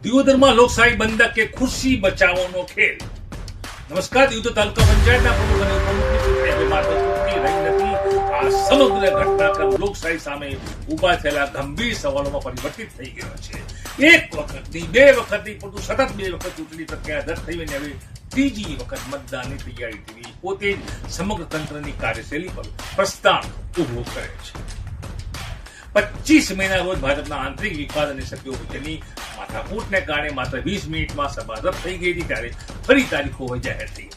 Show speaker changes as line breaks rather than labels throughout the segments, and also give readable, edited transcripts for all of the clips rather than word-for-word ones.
દિયોદરમાં લોકશાહી બંધક કે ખુરશી બચાવવાનો ખેલ. નમસ્કાર. દિયોદર તાલુકા પંચાયતના પ્રમુખ અને ઉપપ્રમુખની ચૂંટણી હવે માત્ર ચૂંટણી રહી નથી. આ સમગ્ર ઘટનાક્રમ લોકશાહી સામે ઉભા થયેલા ગંભીર સવાલોમાં પરિવર્તિત થઈ ગયો છે. એક વખતની, બે વખતની, પરંતુ સતત બે વખત ચૂંટણી પ્રક્રિયા રદ થઈ અને હવે ત્રીજી વખત મતદાનની તૈયારી થઈ પોતે જ સમગ્ર તંત્રની કાર્યશૈલી પર પ્રશ્ન ઉભો કરે છે. 25 મેના રોજ ભાજપના આંતરિક વિવાદ અને સભ્યો વચ્ચેની માથાકૂટને કારણે માત્ર 20 મિનિટમાં સભા રદ થઈ ગઈ હતી ત્યારે ફરી તારીખો જાહેર થઈ.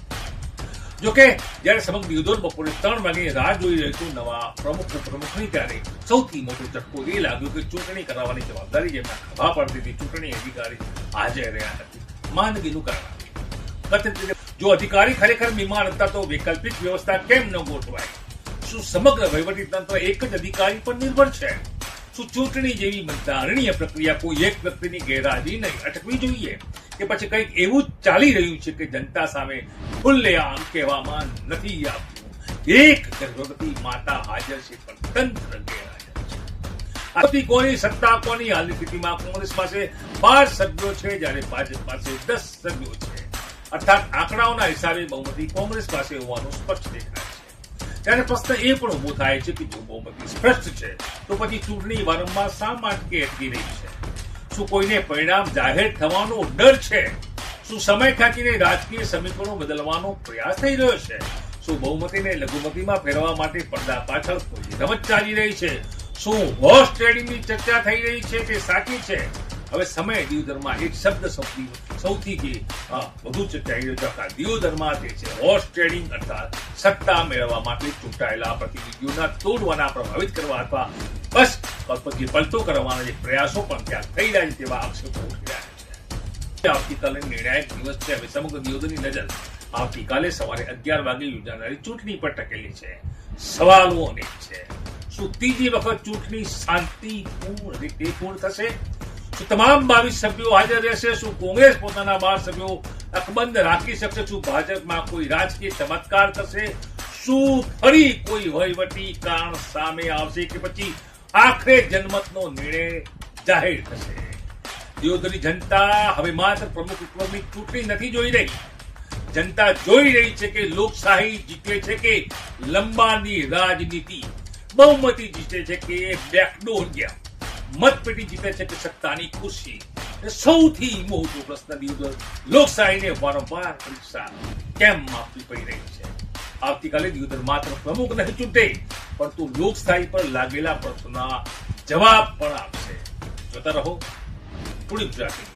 જોકે જ્યારે સમગ્ર દિયોદર બપોરે 3 વાગે રાહ જોઈ રહ્યું હતું નવા પ્રમુખ ઉપપ્રમુખની, ત્યારે સૌથી મોટો ઝટકો એ લાગ્યો કે ચૂંટણી કરાવવાની જવાબદારી જેમના ખભા પરથી હતી ચૂંટણી અધિકારી હાજર રહ્યા નથી. માંદગીનું કારણ જો અધિકારી ખરેખર બીમાર હતા તો વૈકલ્પિક વ્યવસ્થા કેમ ન ગોઠવાય? શું સમગ્ર વહીવટી તંત્ર એક જ અધિકારી પર નિર્ભર છે? શું ચૂંટણી જેવી બંધારણીય પ્રક્રિયા કોઈ એક વ્યક્તિની ગેરહાજરી નહીં અટકવી જોઈએ? કે પછી કંઈક એવું જ ચાલી રહ્યું છે કે જનતા સામે ખુલ્લેઆમ કહેવામાં નથી આવતું એક ગર્ભવતી માતા હાજર છે પણ તંત્ર ગેરહાજર છે? કોની સત્તા કોની? હાલની સ્થિતિમાં કોંગ્રેસ પાસે 12 સભ્યો છે જ્યારે ભાજપ પાસે 10 સભ્યો છે. અર્થાત આંકડાઓના હિસાબે બહુમતી કોંગ્રેસ પાસે હોવાનું સ્પષ્ટ દેખાય છે. ત્યારે પ્રશ્ન એ પણ ઉભો થાય છે કે જો બહુમતી સ્પષ્ટ છે તો પછી ચૂંટણી વારંવાર શા માટે અટકી રહી છે? શું કોઈને પરિણામ જાહેર થવાનો ડર છે? શું સમય ખેંચીને રાજકીય સમીકરણો બદલવાનો પ્રયાસ થઈ રહ્યો છે? શું બહુમતીને લઘુમતીમાં ફેરવવા માટે પડદા પાછળ કોઈ રમત ચાલી રહી છે? શું હોર્સ ટ્રેડિંગની ચર્ચા થઈ રહી છે તે સાચી છે? હવે સમય દિયોદરમાં એક શબ્દ સૌથી વધુ ચર્ચાઈ રહ્યો છે દિયોદરમાં તે છે હોર્સ ટ્રેડિંગ, અર્થાત સત્તા મેળવવા માટે ચૂંટાયેલા પ્રતિનિધિઓના તોડવાના, પ્રભાવિત કરવા અથવા બસ પછી પલટો કરવાના જે પ્રયાસો પણ ત્યાં થઈ રહ્યા છે તેવા આક્ષેપો ઉઠી રહ્યા છે. આવતીકાલે નિર્ણાયક દિવસ છે. હવે સમગ્ર દિયોદરની નજર આવતીકાલે સવારે 11 વાગે યોજાનારી ચૂંટણી પર ટકેલી છે. સવાલો અનેક છે. શું ત્રીજી વખત ચૂંટણી શાંતિપૂર્ણ રીતે પૂર્ણ થશે? શું તમામ 22 સભ્યો હાજર રહેશે? શું કોંગ્રેસ પોતાના 12 સભ્યો અકબંધ રાખી શકશે? શું ભાજપમાં કોઈ રાજકીય ચમત્કાર થશે? શું ફરી કોઈ વહીવટી કારણ સામે આવશે કે પછી આખરે જનમતનો નિર્ણય જાહેર થશે? દિયોદરની જનતા હવે માત્ર પ્રમુખ ઉપપ્રમુખની ચૂંટણી નથી જોઈ રહી. જનતા જોઈ રહી છે કે લોકશાહી જીતે છે કે લંબાની રાજનીતિ, બહુમતી જીતે છે કે બેકડોર ગયા, મતપેટી જીતે છે કે સત્તાની ખુરશી? સૌથી મોટો પ્રશ્ન દિયોદર લોકશાહીને વારંવાર પરીક્ષા કેમ આપવી પડી રહી છે? આવતીકાલે દિયોદર માત્ર પ્રમુખ નહીં ચૂંટે પરંતુ લોકશાહી પર લાગેલા પ્રશ્નોના જવાબ પણ આપશે. જોતા રહો પૂર્ણ ગુજરાતી.